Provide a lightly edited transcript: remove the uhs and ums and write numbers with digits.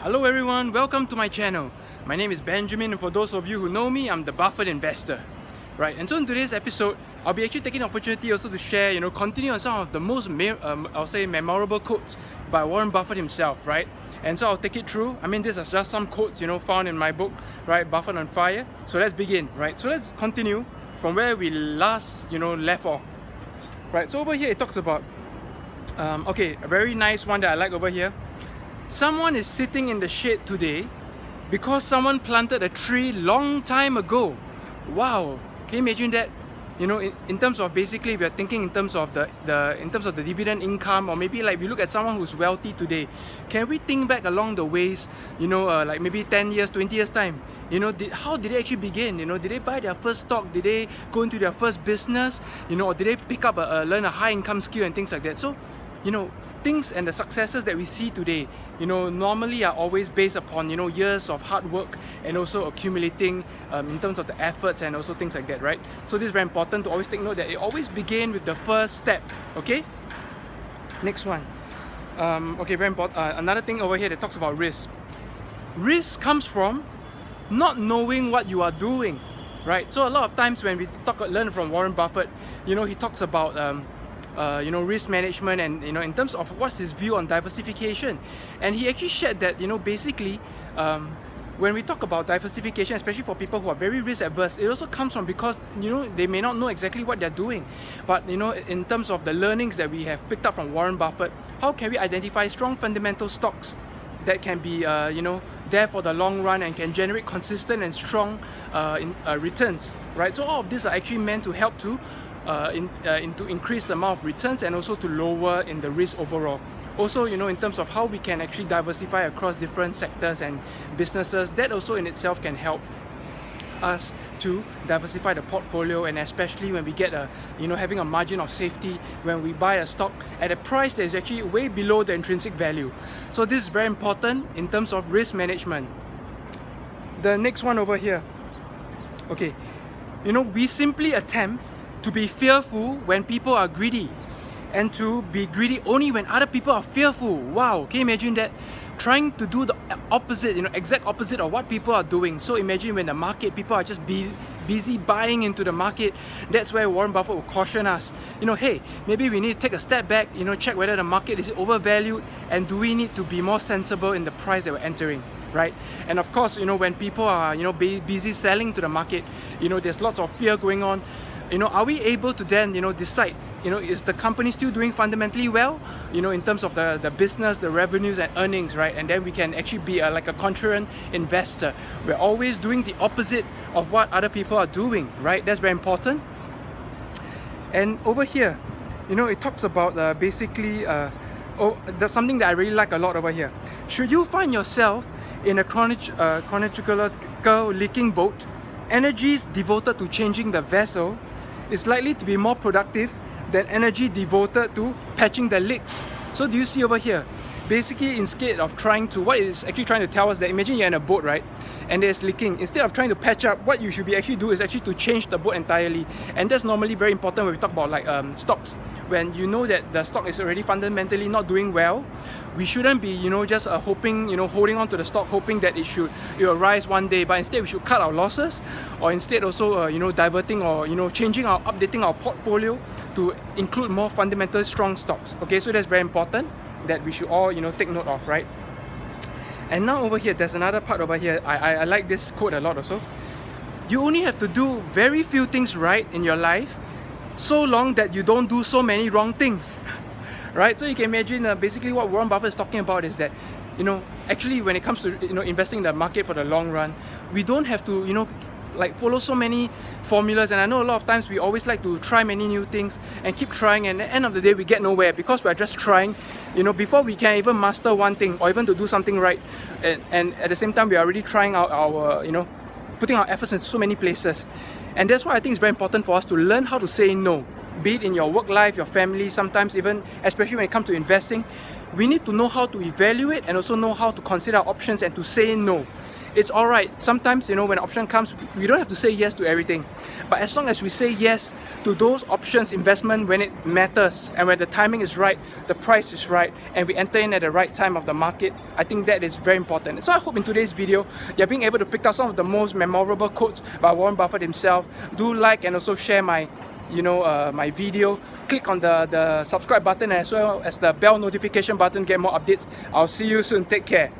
Hello everyone, welcome to my channel. My name is Benjamin, and for those of you who know me, I'm the Buffett investor. Right, and so in today's episode, I'll be actually taking the opportunity also to share, continue on some of the most, I'll say, memorable quotes by Warren Buffett himself, right? And so I'll take it through. I mean, these are just some quotes, found in my book, right, Buffett on Fire. So let's begin, right? So let's continue from where we last, left off, right? So over here, it talks about, a very nice one that I like over here. Someone is sitting in the shade today because someone planted a tree long time ago. Wow. Can you imagine that? In terms of basically, we are thinking in terms of the dividend income, or maybe like we look at someone who's wealthy today. Can we think back along the ways, like maybe 10 years, 20 years time? How did they actually begin? Did they buy their first stock? Did they go into their first business? Or did they pick up learn a high income skill and things like that? So, things and the successes that we see today, normally are always based upon, years of hard work and also accumulating in terms of the efforts and also things like that, right? So this is very important to always take note that it always begins with the first step, okay? Next one. Very important. Another thing over here that talks about risk. Risk comes from not knowing what you are doing, right? So a lot of times when we learn from Warren Buffett, he talks about risk management and in terms of what's his view on diversification, and he actually shared that basically when we talk about diversification, especially for people who are very risk averse, it also comes from because they may not know exactly what they're doing, but in terms of the learnings that we have picked up from Warren Buffett, how can we identify strong fundamental stocks that can be there for the long run and can generate consistent and strong returns, right? So all of these are actually meant to help to to increase the amount of returns and also to lower in the risk overall. Also, in terms of how we can actually diversify across different sectors and businesses, that also in itself can help us to diversify the portfolio, and especially when we get having a margin of safety when we buy a stock at a price that is actually way below the intrinsic value. So this is very important in terms of risk management. The next one over here. Okay, we simply attempt to be fearful when people are greedy, and to be greedy only when other people are fearful. Wow, can you imagine that? Trying to do the opposite, exact opposite of what people are doing. So imagine when the market, people are just busy buying into the market. That's where Warren Buffett will caution us, hey, maybe we need to take a step back, check whether the market is overvalued, and do we need to be more sensible in the price that we're entering, right? And of course, when people are, busy selling to the market, there's lots of fear going on. Are we able to then, decide, is the company still doing fundamentally well, in terms of the business, the revenues and earnings, right? And then we can actually be like a contrarian investor. We're always doing the opposite of what other people are doing, right? That's very important. And over here, it talks about basically, there's something that I really like a lot over here. Should you find yourself in a chronological leaking boat, energies devoted to changing the vessel is likely to be more productive than energy devoted to patching the leaks. So do you see over here? Basically, instead of what it's actually trying to tell us that, imagine you're in a boat, right? And there's leaking. Instead of trying to patch up, what you should be actually do is actually to change the boat entirely. And that's normally very important when we talk about like stocks. When you know that the stock is already fundamentally not doing well, we shouldn't be just hoping, holding on to the stock, hoping that it will rise one day. But instead, we should cut our losses, or instead also diverting or updating our portfolio to include more fundamental strong stocks. Okay, so that's very important that we should all take note of, right? And now over here, there's another part over here. I like this quote a lot also. You only have to do very few things right in your life, so long that you don't do so many wrong things, right? So you can imagine basically what Warren Buffett is talking about is that actually when it comes to investing in the market for the long run, we don't have to like follow so many formulas. And I know a lot of times we always like to try many new things and keep trying, and at the end of the day we get nowhere because we're just trying before we can even master one thing or even to do something right, and at the same time we are already trying out our putting our efforts in so many places. And that's why I think it's very important for us to learn how to say no, be it in your work life, your family, sometimes even especially when it comes to investing. We need to know how to evaluate and also know how to consider our options and to say no. it's alright. Sometimes, you know, when an option comes, we don't have to say yes to everything. But as long as we say yes to those options investment when it matters, and when the timing is right, the price is right, and we enter in at the right time of the market, I think that is very important. So I hope in today's video, you're being able to pick out some of the most memorable quotes by Warren Buffett himself. Do like and also share my my video. Click on the subscribe button as well as the bell notification button to get more updates. I'll see you soon. Take care.